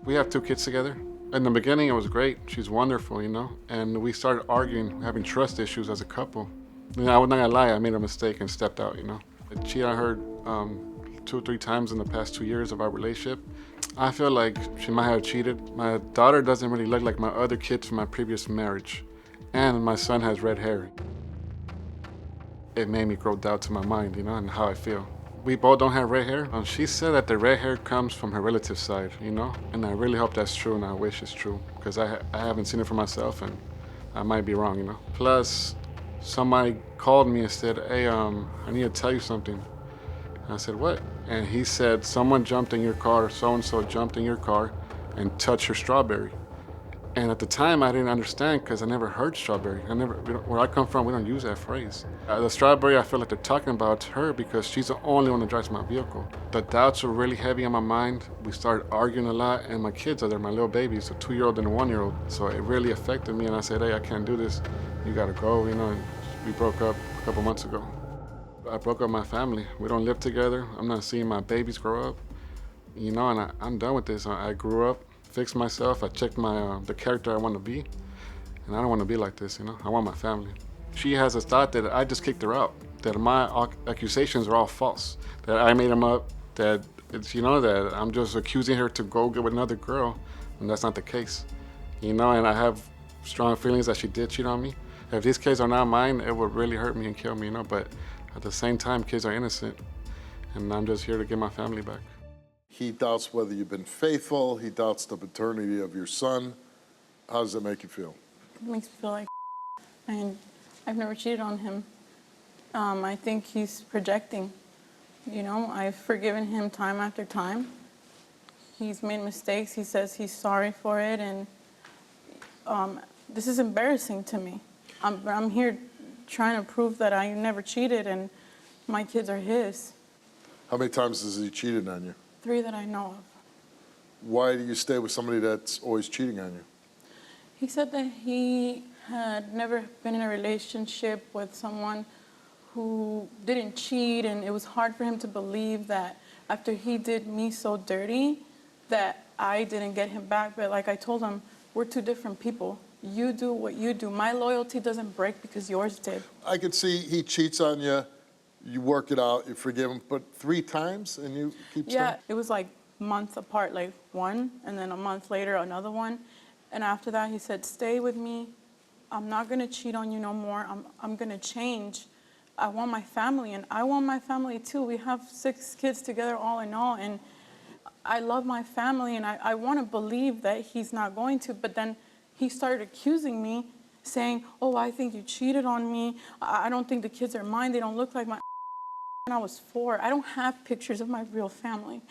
We have 2 kids together. In the beginning, it was great. She's wonderful, you know? And we started arguing, having trust issues as a couple. You know, I was not gonna lie, I made a mistake and stepped out, you know? I cheated on her 2 or 3 times in the past 2 years of our relationship. I feel like she might have cheated. My daughter doesn't really look like my other kids from my previous marriage. And my son has red hair. It made me grow doubt to my mind, you know, and how I feel. We both don't have red hair. She said that the red hair comes from her relative side, you know? And I really hope that's true, and I wish it's true, because I haven't seen it for myself, and I might be wrong, you know? Plus, somebody called me and said, hey, I need to tell you something. And I said, what? And he said, someone jumped in your car, so-and-so jumped in your car and touched your strawberry. And at the time, I didn't understand because I never heard strawberry. Where I come from, we don't use that phrase. The strawberry, I feel like they're talking about her because she's the only one that drives my vehicle. The doubts were really heavy on my mind. We started arguing a lot, and my kids are there, my little babies, a 2-year-old and a 1-year-old. So it really affected me, and I said, hey, I can't do this. You gotta go, you know, and we broke up a couple months ago. I broke up with my family. We don't live together. I'm not seeing my babies grow up, you know, and I'm done with this. I grew up, fixed myself. I checked the character I want to be, and I don't want to be like this, you know. I want my family. She has a thought that I just kicked her out, that my accusations are all false, that I made them up, that it's, you know, that I'm just accusing her to go get with another girl, and that's not the case, you know. And I have strong feelings that she did cheat on me. If these kids are not mine, it would really hurt me and kill me, you know. But at the same time, kids are innocent, and I'm just here to get my family back. He doubts whether you've been faithful. He doubts the paternity of your son. How does that make you feel? It makes me feel like and I've never cheated on him. I think he's projecting. You know, I've forgiven him time after time. He's made mistakes. He says he's sorry for it, and this is embarrassing to me. I'm here trying to prove that I never cheated and my kids are his. How many times has he cheated on you? 3 that I know of. Why do you stay with somebody that's always cheating on you? He said that he had never been in a relationship with someone who didn't cheat, and it was hard for him to believe that after he did me so dirty that I didn't get him back. But like I told him, we're 2 different people. You do what you do. My loyalty doesn't break because yours did. I could see he cheats on you, you work it out, you forgive him, but 3 times and you keep staying? Yeah, it was like months apart, like one, and then a month later, another one. And after that, he said, stay with me. I'm not gonna cheat on you no more. I'm gonna change. I want my family, and I want my family too. We have 6 kids together all in all, and I love my family, and I wanna believe that he's not going to, but then he started accusing me, saying, oh, I think you cheated on me. I don't think the kids are mine. They don't look like my when I was 4. I don't have pictures of my real family.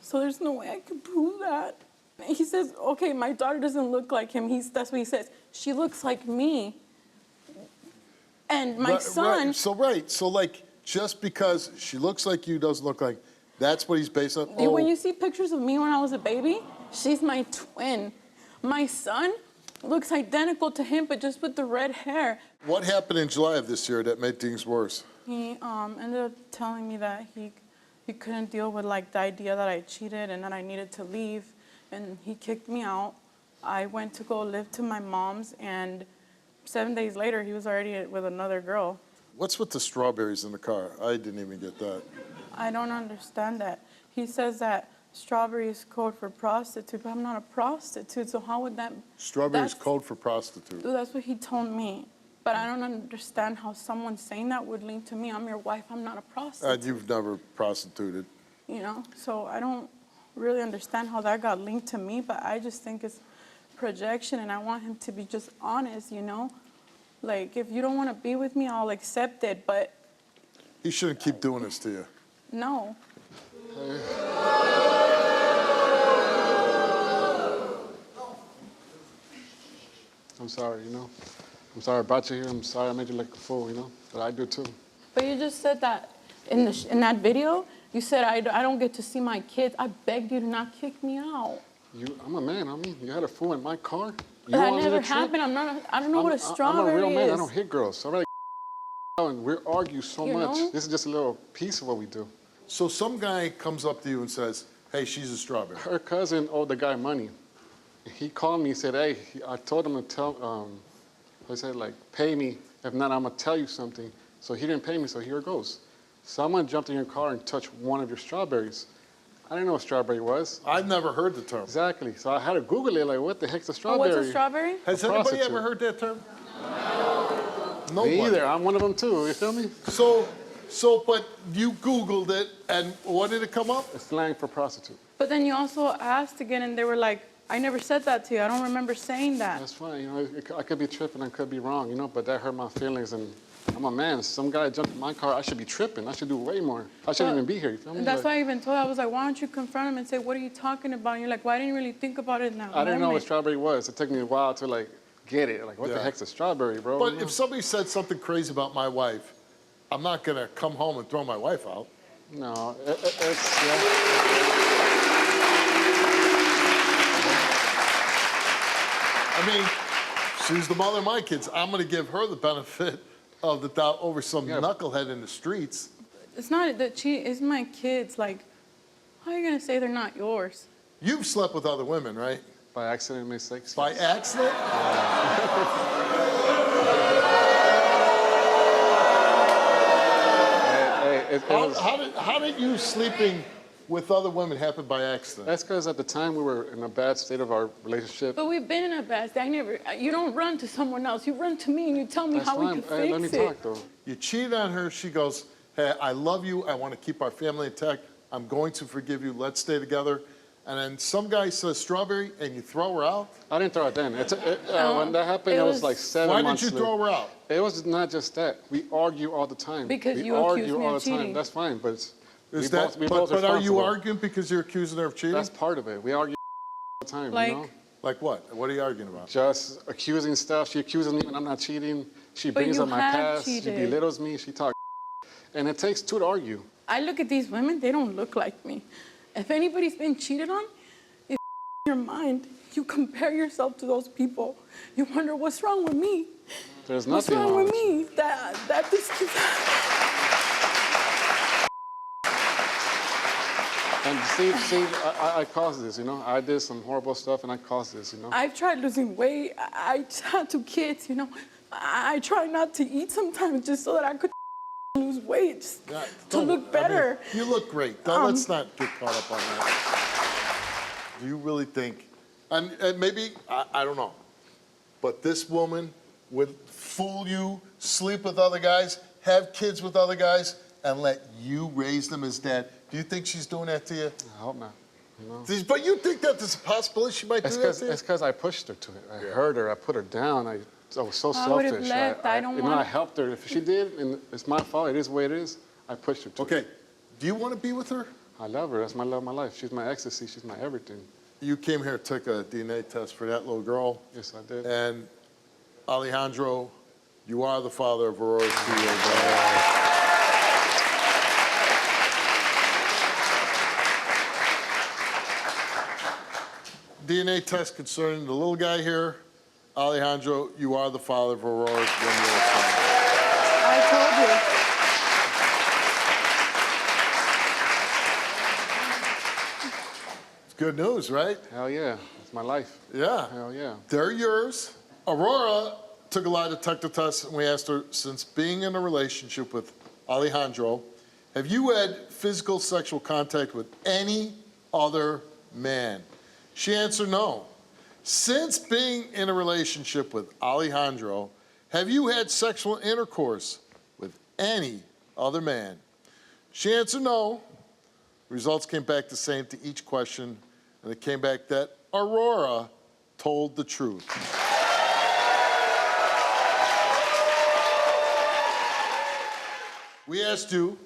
So there's no way I could prove that. He says, okay, my daughter doesn't look like him. That's what he says. She looks like me. And my son. So like, just because she looks like you, doesn't look like, that's what he's based on? Oh. When you see pictures of me when I was a baby, she's my twin. My son looks identical to him, but just with the red hair. What happened in July of this year that made things worse? He ended up telling me that he couldn't deal with like the idea that I cheated and that I needed to leave, and he kicked me out. I went to go live to my mom's, and 7 days later he was already with another girl. What's with the strawberries in the car? I didn't even get that. I don't understand that. He says that strawberry is code for prostitute, but I'm not a prostitute, so how would that... Strawberry is code for prostitute. That's what he told me. But I don't understand how someone saying that would link to me. I'm your wife, I'm not a prostitute. You've never prostituted. You know, so I don't really understand how that got linked to me, but I just think it's projection, and I want him to be just honest, you know? Like, if you don't want to be with me, I'll accept it, but... He shouldn't keep doing this to you. No. I'm sorry, you know. I'm sorry I brought you here. I'm sorry I made you look a fool, you know. But I do too. But you just said that in that video, you said I don't get to see my kids. I begged you to not kick me out. I'm a man. I mean, you had a fool in my car. That never happened. I don't know what a strawberry is. I'm a real man. I don't hit girls. So I really and we argue so much. know? This is just a little piece of what we do. So some guy comes up to you and says, Hey, she's a strawberry. Her cousin owed the guy money. He called me and said, hey, I told him to tell, I said, like, pay me. If not, I'm going to tell you something. So he didn't pay me, so here it goes. Someone jumped in your car and touched one of your strawberries. I didn't know what strawberry was. I've never heard the term. Exactly. So I had to Google it, like, what the heck's a Oh, strawberry? what's a strawberry? Has A anybody prostitute. ever heard that term? No. Me one. either. I'm one of them, too. You feel me? But you Googled it, and what did it come up? It's slang for prostitute. But then you also asked again, and they were like, I never said that to you. I don't remember saying that. That's fine. You know, I could be tripping, I could be wrong, you know, but that hurt my feelings, and I'm a man. Some guy jumped in my car, I should be tripping. I should do way more. I shouldn't even be here, you feel me? And that's Like, why I even told her, I was like, why don't you confront him and say, what are you talking about? And you're like, well, I didn't really think about it in that I didn't know what moment. strawberry was. It took me a while to, like, get it. Like, what the Yeah. heck's a strawberry, bro? But You know? if somebody said something crazy about my wife, I'm not going to come home and throw my wife out. No, it's, yeah. I mean, she's the mother of my kids. I'm going to give her the benefit of the doubt over some Yeah. knucklehead in the streets. It's not that it's my kids. Like, how are you going to say they're not yours? You've slept with other women, right? By accident, mistakes. By accident? Hey, it was, How did you sleeping with other women happen by accident? that's because at the time we were in a bad state of our relationship. But we've been in a bad state. You don't run to someone else. You run to me and you tell me That's how fine. we can Hey, let me fix it. talk, though. You cheat on her. She goes, hey, I love you. I want to keep our family intact. I'm going to forgive you. Let's stay together. And then some guy says strawberry, and you throw her out? I didn't throw it then. When that happened, it it was was- like 7 Why months did you later. throw her out? It was not just that. We argue all the time. Because we you argue accused me all of the time. cheating. That's fine, but it's, Is we that, both, we but both are you responsible. arguing because you're accusing her of cheating? That's part of it. We argue all the time, Like- you know? Like what? What are you arguing about? Just accusing stuff. She accuses me when I'm not cheating. She But brings you up my have past. cheated. She belittles me. She talks. And it takes two to argue. I look at these women, they don't look like me. If anybody's been cheated on, it's your mind. You compare yourself to those people. You wonder, what's wrong with me? There's What's nothing wrong with you. me? That this keeps And see, I caused this, you know? I did some horrible stuff and I caused this, you know? I've tried losing weight. I had 2 kids, you know. I try not to eat sometimes just so that I could lose weight, just Yeah, to don't- look better. I mean, you look great. Let's not get caught up on that. Do you really think, and maybe, I don't know, but this woman would fool you, sleep with other guys, have kids with other guys, and let you raise them as dad? Do you think she's doing that to you? I hope not, you know? But you think that there's a possibility she might do that to you? It's because I pushed her to it. I hurt her. I put her down. I was so I would've selfish. left. I don't you know, want- I helped her. If she did, and it's my fault, it is the way it is, I pushed her to it. Okay, do you want to be with her? I love her. That's my love of my life. She's my ecstasy. She's my everything. You came here, took a DNA test for that little girl, Yes, I did. and Alejandro, you are the father of Aurora's 2-year-old daughter. DNA test concerning the little guy here. Alejandro, you are the father of Aurora's 1-year-old son. I told you. It's good news, right? Hell yeah. It's my life. Yeah. Hell yeah. They're yours. Aurora took a lie detector test, and we asked her, since being in a relationship with Alejandro, have you had physical sexual contact with any other man? She answered no. Since being in a relationship with Alejandro, have you had sexual intercourse with any other man? She answered no. Results came back the same to each question, and it came back that Aurora told the truth. We asked you,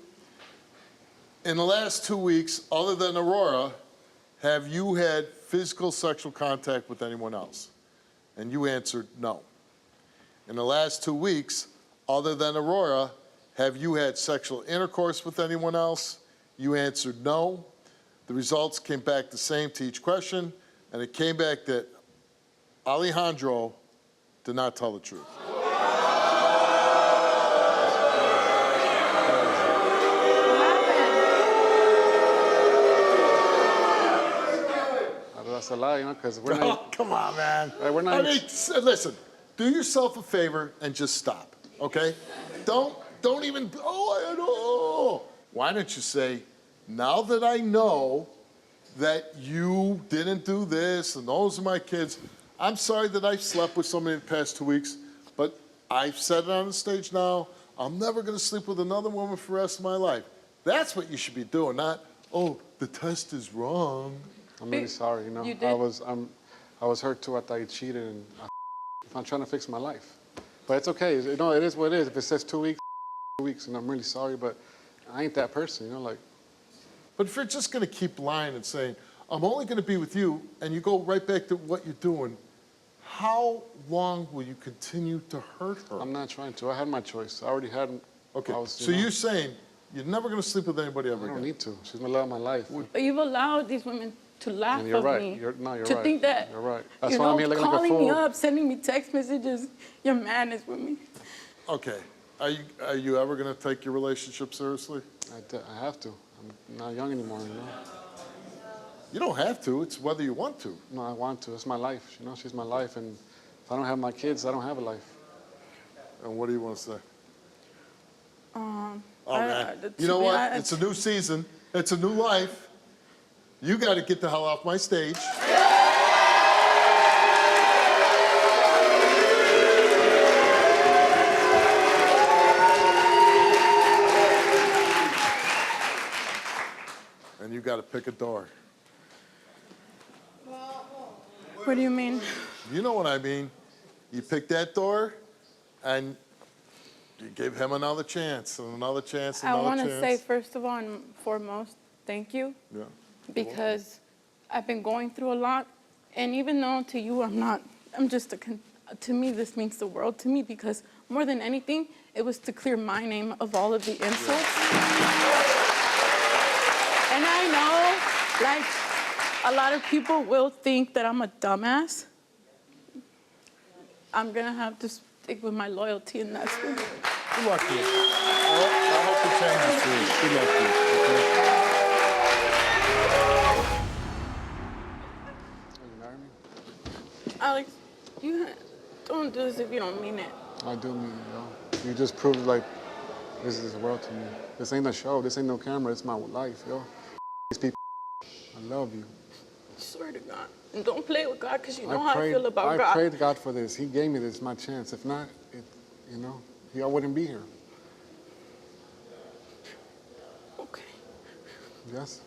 in the last 2 weeks, other than Aurora, have you had physical sexual contact with anyone else? And you answered no. In the last 2 weeks, other than Aurora, have you had sexual intercourse with anyone else? You answered no. The results came back the same to each question, and it came back that Alejandro did not tell the truth. That's a lie, you know, because we're Oh, not. come on, man. We're not. I mean, listen, do yourself a favor and just stop, okay? Don't even, oh. Why don't you say, now that I know that you didn't do this and those are my kids, I'm sorry that I've slept with somebody in the past 2 weeks, but I've said it on the stage now, I'm never gonna sleep with another woman for the rest of my life. That's what you should be doing, not, oh, the test is wrong. I'm really sorry, you know. You did. I was hurt too. I thought you cheated, and I'm trying to fix my life. But it's okay. You know, it is what it is. If it says 2 weeks, 2 weeks, and I'm really sorry, but I ain't that person, you know, like. But if you're just gonna keep lying and saying, I'm only gonna be with you, and you go right back to what you're doing, how long will you continue to hurt her? I'm not trying to. I had my choice. I already had. Okay, I was, so know, you're saying you're never gonna sleep with anybody I ever don't again? need to. She's the love of my life. But you've allowed these women to laugh And you're at right. me. You're to right. think that, You're right. That's you why know, I'm here looking like a calling me fool. up, sending me text messages, you're madness with me. Okay, are you ever gonna take your relationship seriously? I have to. I'm not young anymore, you know. You don't have to, it's whether you want to. No, I want to. It's my life, you know. She's my life, and if I don't have my kids, I don't have a life. And what do you wanna say? Um, Oh, man. to You know be what? honest- It's a new season. It's a new life. You got to get the hell off my stage. And you got to pick a door. What do you mean? You know what I mean. You pick that door, and you give him another chance, and another chance, and I another want chance. to say, first of all and foremost, thank you. Yeah. Because I've been going through a lot, and even though to you I'm just to me this means the world to me, because more than anything, it was to clear my name of all of the insults. And I know, like, a lot of people will think that I'm a dumbass. I'm gonna have to stick with my loyalty, and that's what. Good luck to you. I hope it changes for you. Good luck to you. Okay? Will you marry me? Alex, you don't do this if you don't mean it. I do mean, you know. You just proved like this is the world to me. This ain't a show. This ain't no camera. It's my life, yo. These people, I love you. I swear to God. And don't play with God, because you know I how I feel about I God. prayed God for this. He gave me this, my chance. If not, you know, I wouldn't be here. Okay. Yes?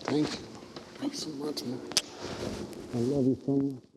Thank you. Thanks so much, man. I love you so much.